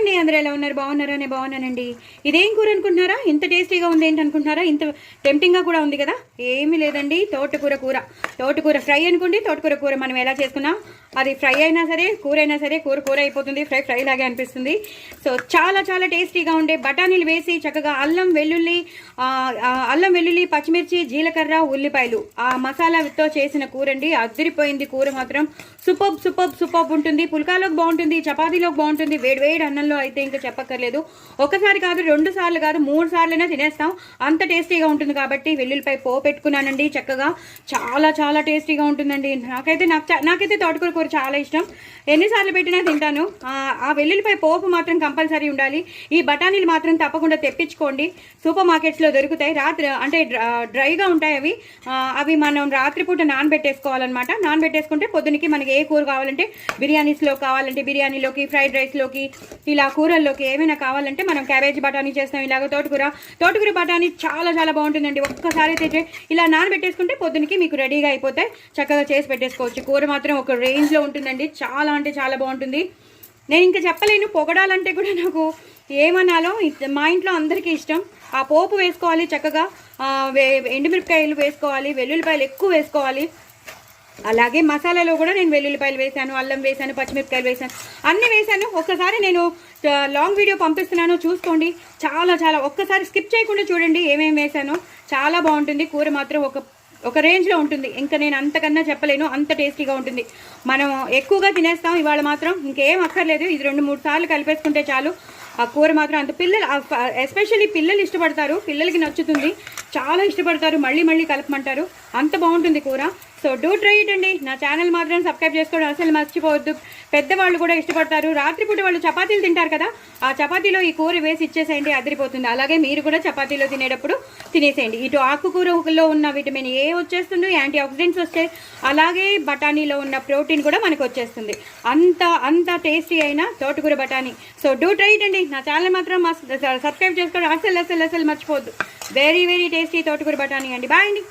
అండి, అందరూ ఎలా ఉన్నారు? బాగున్నారా? నేను బాగున్నానండి. ఇదేం కూర అనుకుంటున్నారా? ఇంత టేస్టీగా ఉంది ఏంటి అనుకుంటున్నారా? ఇంత టెంప్టింగ్గా కూడా ఉంది కదా. ఏమీ లేదండి, తోటకూర ఫ్రై అనుకోండి. తోటకూర కూర మనం ఎలా చేసుకున్నాం, అది ఫ్రై అయినా సరే కూర అయినా సరే కూర అయిపోతుంది, ఫ్రై లాగే అనిపిస్తుంది. సో చాలా చాలా టేస్టీగా ఉండే బఠానీలు వేసి చక్కగా అల్లం వెల్లుల్లి పచ్చిమిర్చి జీలకర్ర ఉల్లిపాయలు ఆ మసాలాతో చేసిన కూర అండి. అదిరిపోయింది కూర మాత్రం. సూపర్ ఉంటుంది. పుల్కాలోకి బాగుంటుంది, చపాతీలోకి బాగుంటుంది, వేడి అన్నంలో అయితే ఇంకా చెప్పక్కర్లేదు. ఒకసారి కాదు, 2 సార్లు కాదు, 3 సార్లైనా తినేస్తాం, అంత టేస్టీగా ఉంటుంది. కాబట్టి వెల్లుల్లిపాయ పెట్టుకున్నానండి చక్కగా. చాలా చాలా టేస్టీగా ఉంటుందండి. నాకైతే తోటకూర కూర చాలా ఇష్టం. ఎన్నిసార్లు పెట్టినా తింటాను. ఆ వెల్లుల్లిపాయ పోపు మాత్రం కంపల్సరీ ఉండాలి. ఈ బఠానీలు మాత్రం తప్పకుండా తెప్పించుకోండి, సూపర్ మార్కెట్స్లో దొరుకుతాయి. రాత్రి అంటే డ్రైగా ఉంటాయి అవి మనం రాత్రిపూట నానబెట్టేసుకోవాలన్నమాట. నానబెట్టేసుకుంటే పొద్దునకి మనకి ఏ కూర కావాలంటే, బిర్యానీస్లో కావాలంటే బిర్యానీలోకి, ఫ్రైడ్ రైస్లోకి, ఇలా కూరల్లోకి ఏమైనా కావాలంటే మనం క్యాబేజీ బఠానీ చేస్తాం. ఇలాగ తోటకూర బఠానీ చాలా చాలా బాగుంటుందండి. ఒక్కసారి అయితే ఇలా నానబెట్టేసుకుంటే పొద్దునకి మీకు రెడీగా అయిపోతే చక్కగా చేసి పెట్టేసుకోవచ్చు. కూర మాత్రం ఒక రేంజ్లో ఉంటుందండి. చాలా అంటే చాలా బాగుంటుంది. నేను ఇంకా చెప్పలేను, పొగడాలంటే కూడా నాకు ఏమనాలో. మా ఇంట్లో అందరికీ ఇష్టం. ఆ పోపు వేసుకోవాలి చక్కగా, ఎండుమిరపకాయలు వేసుకోవాలి, వెల్లుల్లిపాయలు ఎక్కువ వేసుకోవాలి. అలాగే మసాలాలో కూడా నేను వెల్లుల్లిపాయలు వేసాను, అల్లం వేసాను, పచ్చిమిరపకాయలు వేసాను, అన్నీ వేసాను. ఒక్కసారి నేను లాంగ్ వీడియో పంపిస్తున్నాను, చూసుకోండి. చాలా చాలా ఒక్కసారి స్కిప్ చేయకుండా చూడండి ఏమేమి వేసానో. చాలా బాగుంటుంది కూర మాత్రం. ఒక రేంజ్లో ఉంటుంది. ఇంకా నేను అంతకన్నా చెప్పలేను, అంత టేస్టీగా ఉంటుంది. మనం ఎక్కువగా తినేస్తాం. ఇవాళ మాత్రం ఇంకేం అక్కర్లేదు, ఇది 2-3 సార్లు కలిపేసుకుంటే చాలు. ఆ కూర మాత్రం అంత ఎస్పెషల్లీ పిల్లలు ఇష్టపడతారు, పిల్లలకి నచ్చుతుంది, చాలా ఇష్టపడతారు, మళ్ళీ కలపమంటారు. అంత బాగుంటుంది కూర. సో డూ ట్రై ఇట్ అండి. నా ఛానల్ మాత్రం సబ్స్క్రైబ్ చేసుకోవడం అసలు మర్చిపోవద్దు. పెద్దవాళ్ళు కూడా ఇష్టపడతారు. రాత్రిపూట వాళ్ళు చపాతీలు తింటారు కదా, ఆ చపాతీలో ఈ కూర వేసి ఇచ్చేసేయండి, అదిరిపోతుంది. అలాగే మీరు కూడా చపాతీలో తినేటప్పుడు తినేసేయండి. ఇటు ఆకుకూరలో ఉన్న విటమిన్ ఏ వచ్చేస్తుంది, యాంటీ ఆక్సిడెంట్స్ వస్తాయి. అలాగే బఠానీలో ఉన్న ప్రోటీన్ కూడా మనకు వచ్చేస్తుంది. అంత టేస్టీ అయిన తోటకూర బఠానీ. సో డూ ట్రై ఇట్ అండి. నా ఛానల్ మాత్రం సబ్స్క్రైబ్ చేసుకోవడం అసలు మర్చిపోవద్దు. వెరీ టేస్టీ తోటకూర బఠానీ అండి. బాయ్ అండి.